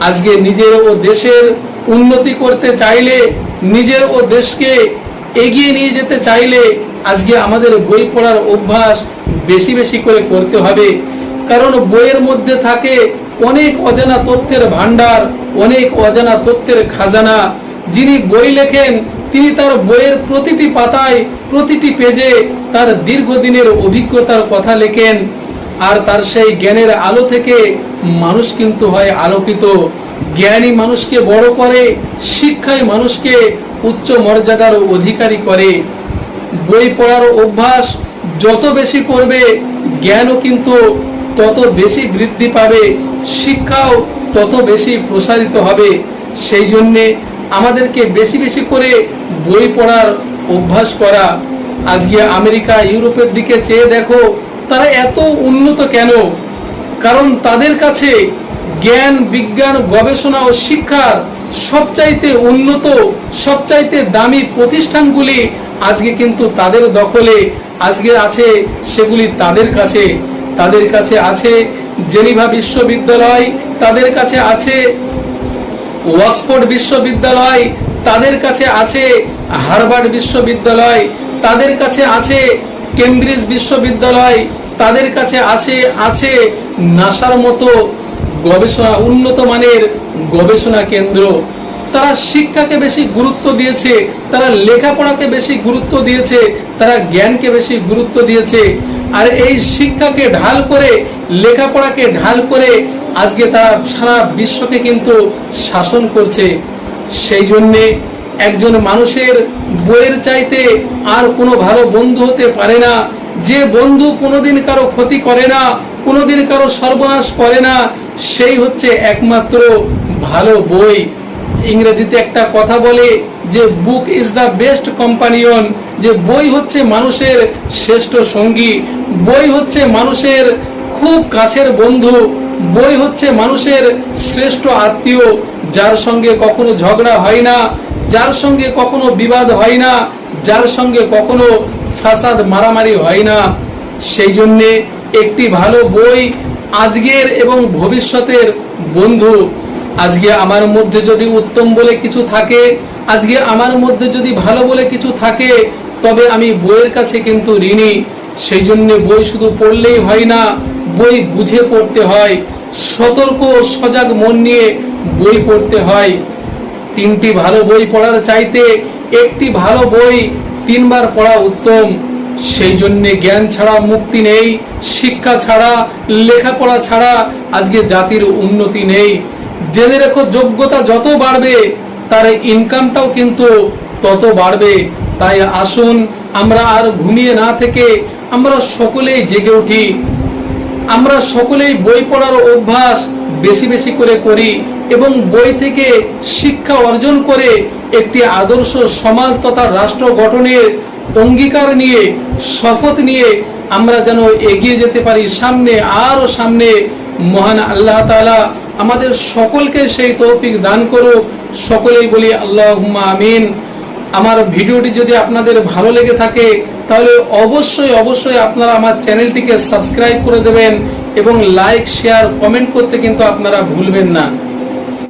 আজকে নিজের ও দেশের উন্নতি করতে চাইলে, নিজের ও দেশকে এগিয়ে নিয়ে যেতে চাইলে আজকে আমাদের বই পড়ার অভ্যাস বেশি বেশি করে করতে হবে। কারণ বইয়ের মধ্যে থাকে অনেক অজানা তথ্যের ভান্ডার, অনেক অজানা তথ্যের খাজানা। যিনি বই লেখেন তিনি তার বইয়ের প্রতিটি পাতায়, প্রতিটি পেজে তার দীর্ঘদিনের অভিজ্ঞতার কথা লেখেন। আর তার সেই জ্ঞানের আলো থেকে মানুষ কিন্তু হয় আলোকিত। জ্ঞানী মানুষকে বড় করে, শিক্ষায় মানুষকে উচ্চ মর্যাদার অধিকারী করে। বই পড়ার অভ্যাস যত বেশি করবে, জ্ঞানও কিন্তু তত বেশি বৃদ্ধি পাবে, শিক্ষাও তত বেশি প্রসারিত হবে। সেই জন্যে আমাদেরকে বেশি বেশি করে বই পড়ার অভ্যাস করা। আজকে আমেরিকা, ইউরোপের দিকে চেয়ে দেখো, তারা এত উন্নত কেন? কারণ তাদের কাছে জ্ঞান, বিজ্ঞান, গবেষণা ও শিক্ষার সবচাইতে উন্নত, সবচাইতে দামি প্রতিষ্ঠানগুলি আজকে কিন্তু তাদের দখলে আজকে আছে। সেগুলি তাদের কাছে আছে জেনিভা বিশ্ববিদ্যালয়, তাদের কাছে আছে অক্সফোর্ড বিশ্ববিদ্যালয়, তাদের কাছে আছে হার্ভার্ড বিশ্ববিদ্যালয়, তাদের কাছে আছে কেমব্রিজ বিশ্ববিদ্যালয়, তাদের কাছে আছে নাসার মতো গবেষণা, উন্নত মানের গবেষণা কেন্দ্র। তারা শিক্ষাকে বেশি গুরুত্ব দিয়েছে, তারা লেখাপড়াকে বেশি গুরুত্ব দিয়েছে, তারা জ্ঞানকে বেশি গুরুত্ব দিয়েছে। আর এই শিক্ষাকে ঢাল করে, লেখাপড়াকে ঢাল করে আজকে তারা সারা বিশ্বকে কিন্তু শাসন করছে। সেই জন্যে একজন মানুষের বইয়ের চাইতে আর কোনো ভালো বন্ধু হতে পারে না। যে বন্ধু কোনোদিন কারো ক্ষতি করে না, কোনোদিন কারো সর্বনাশ করে না, সেই হচ্ছে একমাত্র ভালো বই। ইংরেজিতে একটা কথা বলে যে book is the best companion, যে বই হচ্ছে মানুষের শ্রেষ্ঠ সঙ্গী, বই হচ্ছে মানুষের খুব কাছের বন্ধু, বই হচ্ছে মানুষের শ্রেষ্ঠ আত্মীয়, যার সঙ্গে কখনো ঝগড়া হয় না, যার সঙ্গে কখনো বিবাদ হয় না, যার সঙ্গে কখনো ফাসাদ মারামারি হয় না। সেই জন্যে একটি ভালো বই আজকের এবং ভবিষ্যতের বন্ধু। আজকে আমার মধ্যে যদি উত্তম বলে কিছু থাকে, আজকে আমার মধ্যে যদি ভালো বলে কিছু থাকে, তবে আমি বইয়ের কাছে কিন্তু ঋণী। সেই জন্য বই শুধু পড়লেই হয় না, বই বুঝে পড়তে হয়, সতর্ক সজাগ মন নিয়ে বই পড়তে হয়। তিনটি ভালো বই পড়ার চাইতে একটি ভালো বই 3 বার পড়া উত্তম। সেই জন্য জ্ঞান ছাড়া মুক্তি নেই, শিক্ষা ছাড়া, লেখাপড়া ছাড়া আজকে জাতির উন্নতি নেই। জেনে রেখো, যোগ্যতা যত বাড়বে তার ইনকামটাও কিন্তু তত বাড়বে। তাই আসুন আমরা আর ঘুমিয়ে না থেকে আমরা সকলেই জেগে উঠি, আমরা সকলেই বই পড়ার অভ্যাস বেশি বেশি করে করি এবং বই থেকে শিক্ষা অর্জন করে একটি আদর্শ সমাজ তথা রাষ্ট্র গঠনের অঙ্গীকার নিয়ে, শপথ নিয়ে আমরা যেন এগিয়ে যেতে পারি সামনে, আরো সামনে। মহান আল্লাহ তাআলা আমাদের সকলকে সেই তৌফিক দান করুক। সকলেই বলি আল্লাহুম্মা আমিন। আমার ভিডিওটি যদি আপনাদের ভালো লেগে থাকে তাহলে অবশ্যই অবশ্যই আপনারা আমার চ্যানেলটিকে সাবস্ক্রাইব করে দেবেন এবং লাইক, শেয়ার, কমেন্ট করতে কিন্তু আপনারা ভুলবেন না।